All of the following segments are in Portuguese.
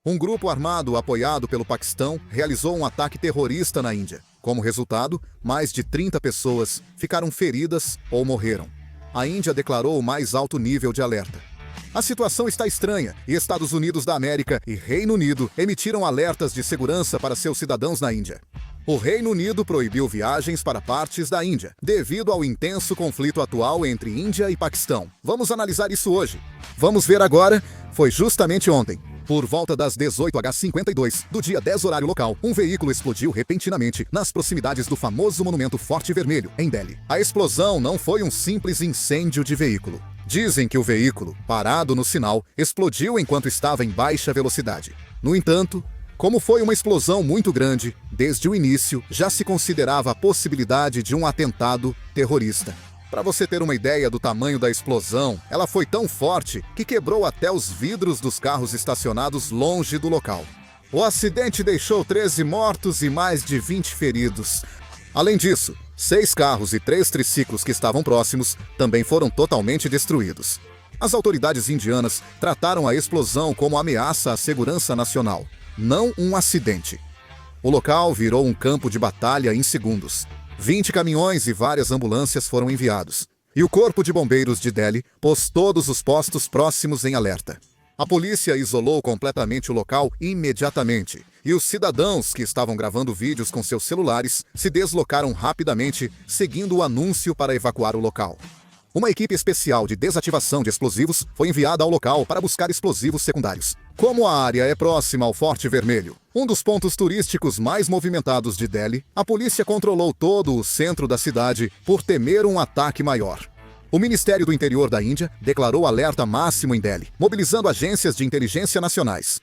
Um grupo armado apoiado pelo Paquistão realizou um ataque terrorista na Índia. Como resultado, mais de 30 pessoas ficaram feridas ou morreram. A Índia declarou o mais alto nível de alerta. A situação está estranha e Estados Unidos da América e Reino Unido emitiram alertas de segurança para seus cidadãos na Índia. O Reino Unido proibiu viagens para partes da Índia, devido ao intenso conflito atual entre Índia e Paquistão. Vamos analisar isso hoje. Vamos ver agora, foi justamente ontem. Por volta das 18h52 do dia 10 horário local, um veículo explodiu repentinamente nas proximidades do famoso monumento Forte Vermelho, em Delhi. A explosão não foi um simples incêndio de veículo. Dizem que o veículo, parado no sinal, explodiu enquanto estava em baixa velocidade. No entanto, como foi uma explosão muito grande, desde o início já se considerava a possibilidade de um atentado terrorista. Para você ter uma ideia do tamanho da explosão, ela foi tão forte que quebrou até os vidros dos carros estacionados longe do local. O acidente deixou 13 mortos e mais de 20 feridos. Além disso, 6 carros e 3 triciclos que estavam próximos também foram totalmente destruídos. As autoridades indianas trataram a explosão como ameaça à segurança nacional, não um acidente. O local virou um campo de batalha em segundos. 20 caminhões e várias ambulâncias foram enviados. E o Corpo de Bombeiros de Delhi pôs todos os postos próximos em alerta. A polícia isolou completamente o local imediatamente. E os cidadãos que estavam gravando vídeos com seus celulares se deslocaram rapidamente, seguindo o anúncio para evacuar o local. Uma equipe especial de desativação de explosivos foi enviada ao local para buscar explosivos secundários. Como a área é próxima ao Forte Vermelho, um dos pontos turísticos mais movimentados de Delhi, a polícia controlou todo o centro da cidade por temer um ataque maior. O Ministério do Interior da Índia declarou alerta máximo em Delhi, mobilizando agências de inteligência nacionais.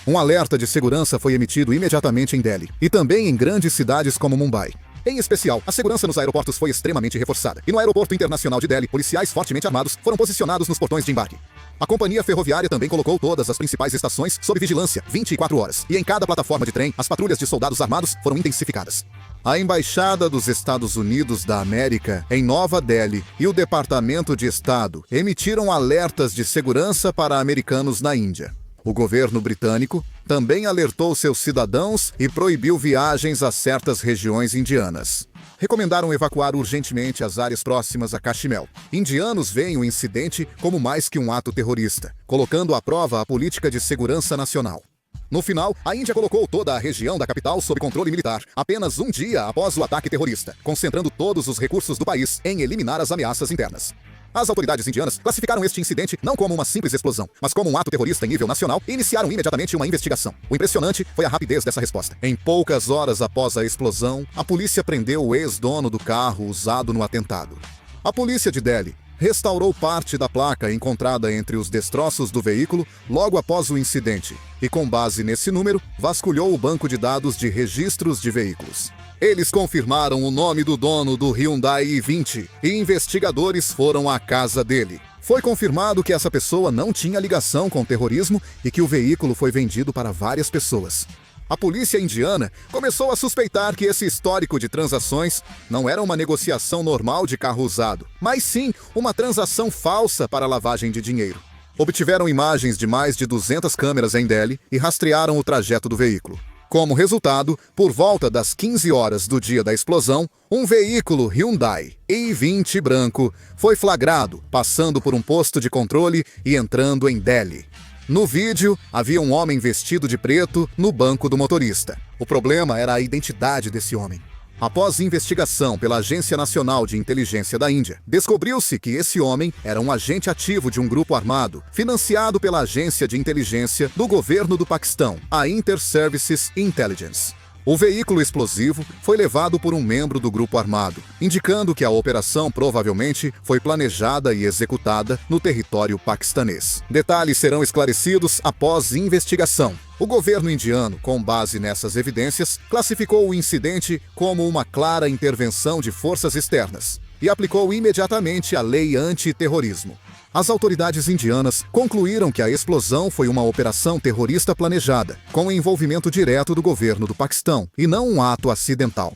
Um alerta de segurança foi emitido imediatamente em Delhi, e também em grandes cidades como Mumbai. Em especial, a segurança nos aeroportos foi extremamente reforçada. E no Aeroporto Internacional de Delhi, policiais fortemente armados foram posicionados nos portões de embarque. A companhia ferroviária também colocou todas as principais estações sob vigilância 24 horas. E em cada plataforma de trem, as patrulhas de soldados armados foram intensificadas. A Embaixada dos Estados Unidos da América em Nova Delhi e o Departamento de Estado emitiram alertas de segurança para americanos na Índia. O governo britânico também alertou seus cidadãos e proibiu viagens a certas regiões indianas. Recomendaram evacuar urgentemente as áreas próximas a Kashmir. Indianos veem o incidente como mais que um ato terrorista, colocando à prova a política de segurança nacional. No final, a Índia colocou toda a região da capital sob controle militar, apenas um dia após o ataque terrorista, concentrando todos os recursos do país em eliminar as ameaças internas. As autoridades indianas classificaram este incidente não como uma simples explosão, mas como um ato terrorista em nível nacional e iniciaram imediatamente uma investigação. O impressionante foi a rapidez dessa resposta. Em poucas horas após a explosão, a polícia prendeu o ex-dono do carro usado no atentado. A polícia de Delhi restaurou parte da placa encontrada entre os destroços do veículo logo após o incidente e, com base nesse número, vasculhou o banco de dados de registros de veículos. Eles confirmaram o nome do dono do Hyundai i20 e investigadores foram à casa dele. Foi confirmado que essa pessoa não tinha ligação com o terrorismo e que o veículo foi vendido para várias pessoas. A polícia indiana começou a suspeitar que esse histórico de transações não era uma negociação normal de carro usado, mas sim uma transação falsa para lavagem de dinheiro. Obtiveram imagens de mais de 200 câmeras em Delhi e rastrearam o trajeto do veículo. Como resultado, por volta das 15 horas do dia da explosão, um veículo Hyundai i20 branco foi flagrado, passando por um posto de controle e entrando em Delhi. No vídeo, havia um homem vestido de preto no banco do motorista. O problema era a identidade desse homem. Após investigação pela Agência Nacional de Inteligência da Índia, descobriu-se que esse homem era um agente ativo de um grupo armado, financiado pela Agência de Inteligência do Governo do Paquistão, a Inter-Services Intelligence. O veículo explosivo foi levado por um membro do grupo armado, indicando que a operação provavelmente foi planejada e executada no território paquistanês. Detalhes serão esclarecidos após investigação. O governo indiano, com base nessas evidências, classificou o incidente como uma clara intervenção de forças externas e aplicou imediatamente a lei antiterrorismo. As autoridades indianas concluíram que a explosão foi uma operação terrorista planejada, com o envolvimento direto do governo do Paquistão, e não um ato acidental.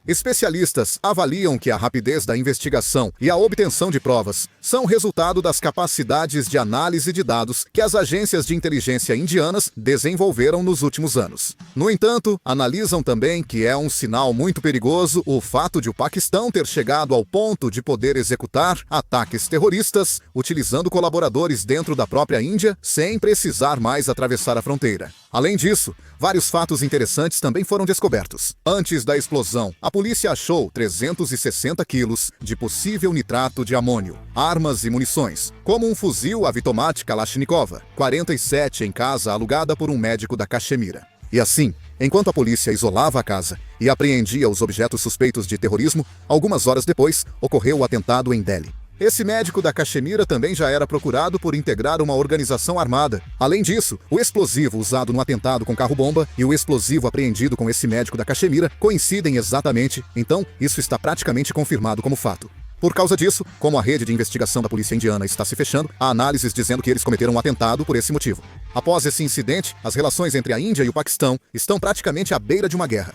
Especialistas avaliam que a rapidez da investigação e a obtenção de provas são resultado das capacidades de análise de dados que as agências de inteligência indianas desenvolveram nos últimos anos. No entanto, analisam também que é um sinal muito perigoso o fato de o Paquistão ter chegado ao ponto de poder executar ataques terroristas utilizando colaboradores dentro da própria Índia sem precisar mais atravessar a fronteira. Além disso, vários fatos interessantes também foram descobertos. Antes da explosão, a polícia achou 360 quilos de possível nitrato de amônio, armas e munições, como um fuzil Avitomat Kalashnikov, 47 em casa alugada por um médico da Caxemira. E assim, enquanto a polícia isolava a casa e apreendia os objetos suspeitos de terrorismo, algumas horas depois, ocorreu o atentado em Delhi. Esse médico da Caxemira também já era procurado por integrar uma organização armada. Além disso, o explosivo usado no atentado com carro-bomba e o explosivo apreendido com esse médico da Caxemira coincidem exatamente, então isso está praticamente confirmado como fato. Por causa disso, como a rede de investigação da polícia indiana está se fechando, há análises dizendo que eles cometeram um atentado por esse motivo. Após esse incidente, as relações entre a Índia e o Paquistão estão praticamente à beira de uma guerra.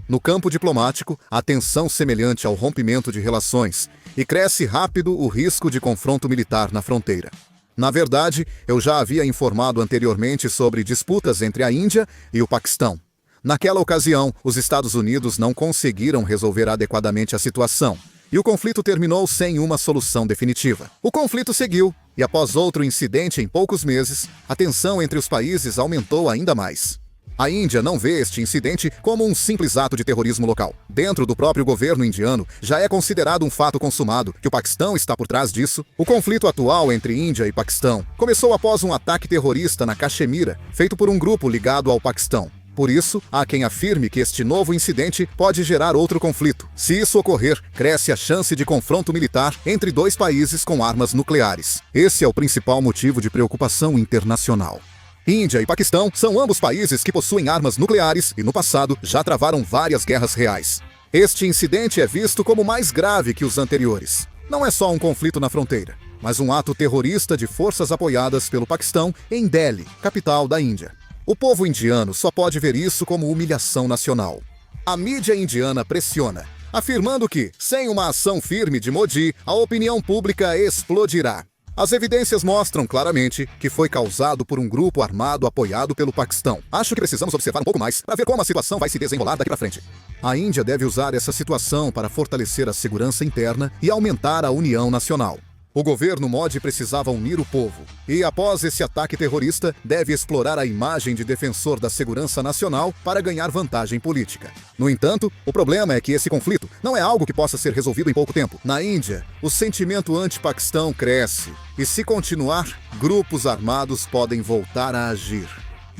No campo diplomático, há tensão semelhante ao rompimento de relações e cresce rápido o risco de confronto militar na fronteira. Na verdade, eu já havia informado anteriormente sobre disputas entre a Índia e o Paquistão. Naquela ocasião, os Estados Unidos não conseguiram resolver adequadamente a situação e o conflito terminou sem uma solução definitiva. O conflito seguiu e, após outro incidente em poucos meses, a tensão entre os países aumentou ainda mais. A Índia não vê este incidente como um simples ato de terrorismo local. Dentro do próprio governo indiano, já é considerado um fato consumado que o Paquistão está por trás disso. O conflito atual entre Índia e Paquistão começou após um ataque terrorista na Caxemira, feito por um grupo ligado ao Paquistão. Por isso, há quem afirme que este novo incidente pode gerar outro conflito. Se isso ocorrer, cresce a chance de confronto militar entre dois países com armas nucleares. Esse é o principal motivo de preocupação internacional. Índia e Paquistão são ambos países que possuem armas nucleares e, no passado, já travaram várias guerras reais. Este incidente é visto como mais grave que os anteriores. Não é só um conflito na fronteira, mas um ato terrorista de forças apoiadas pelo Paquistão em Delhi, capital da Índia. O povo indiano só pode ver isso como humilhação nacional. A mídia indiana pressiona, afirmando que, sem uma ação firme de Modi, a opinião pública explodirá. As evidências mostram claramente que foi causado por um grupo armado apoiado pelo Paquistão. Acho que precisamos observar um pouco mais para ver como a situação vai se desenrolar daqui para frente. A Índia deve usar essa situação para fortalecer a segurança interna e aumentar a união nacional. O governo Modi precisava unir o povo e, após esse ataque terrorista, deve explorar a imagem de defensor da segurança nacional para ganhar vantagem política. No entanto, o problema é que esse conflito não é algo que possa ser resolvido em pouco tempo. Na Índia, o sentimento anti-Paquistão cresce e, se continuar, grupos armados podem voltar a agir.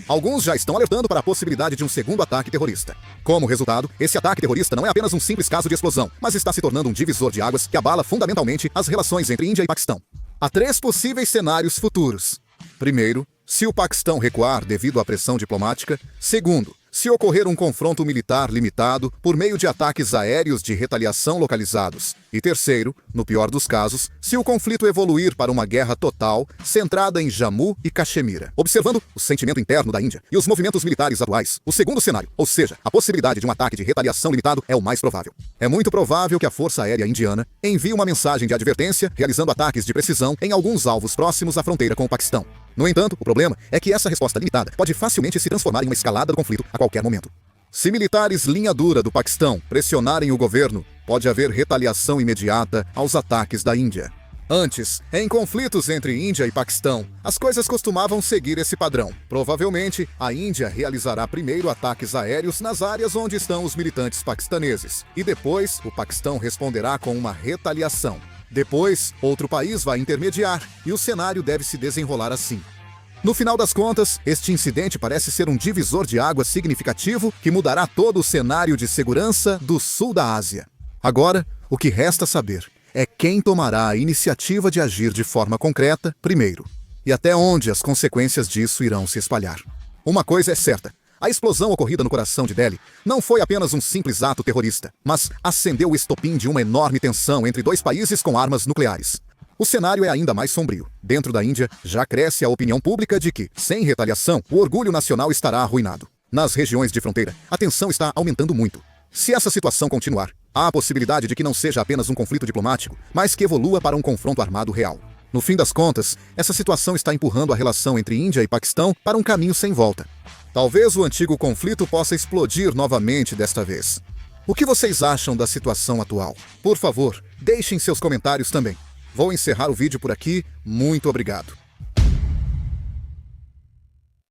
Alguns já estão alertando para a possibilidade de um segundo ataque terrorista. Como resultado, esse ataque terrorista não é apenas um simples caso de explosão, mas está se tornando um divisor de águas que abala fundamentalmente as relações entre Índia e Paquistão. Há 3 possíveis cenários futuros. Primeiro, se o Paquistão recuar devido à pressão diplomática. Segundo, se ocorrer um confronto militar limitado por meio de ataques aéreos de retaliação localizados. E terceiro, no pior dos casos, se o conflito evoluir para uma guerra total, centrada em Jammu e Caxemira. Observando o sentimento interno da Índia e os movimentos militares atuais, o segundo cenário, ou seja, a possibilidade de um ataque de retaliação limitado, é o mais provável. É muito provável que a Força Aérea Indiana envie uma mensagem de advertência, realizando ataques de precisão em alguns alvos próximos à fronteira com o Paquistão. No entanto, o problema é que essa resposta limitada pode facilmente se transformar em uma escalada do conflito a qualquer momento. Se militares linha dura do Paquistão pressionarem o governo, pode haver retaliação imediata aos ataques da Índia. Antes, em conflitos entre Índia e Paquistão, as coisas costumavam seguir esse padrão. Provavelmente, a Índia realizará primeiro ataques aéreos nas áreas onde estão os militantes paquistaneses, e depois o Paquistão responderá com uma retaliação. Depois, outro país vai intermediar, e o cenário deve se desenrolar assim. No final das contas, este incidente parece ser um divisor de águas significativo que mudará todo o cenário de segurança do sul da Ásia. Agora, o que resta saber é quem tomará a iniciativa de agir de forma concreta primeiro, e até onde as consequências disso irão se espalhar. Uma coisa é certa: a explosão ocorrida no coração de Delhi não foi apenas um simples ato terrorista, mas acendeu o estopim de uma enorme tensão entre dois países com armas nucleares. O cenário é ainda mais sombrio. Dentro da Índia, já cresce a opinião pública de que, sem retaliação, o orgulho nacional estará arruinado. Nas regiões de fronteira, a tensão está aumentando muito. Se essa situação continuar, há a possibilidade de que não seja apenas um conflito diplomático, mas que evolua para um confronto armado real. No fim das contas, essa situação está empurrando a relação entre Índia e Paquistão para um caminho sem volta. Talvez o antigo conflito possa explodir novamente desta vez. O que vocês acham da situação atual? Por favor, deixem seus comentários também. Vou encerrar o vídeo por aqui. Muito obrigado.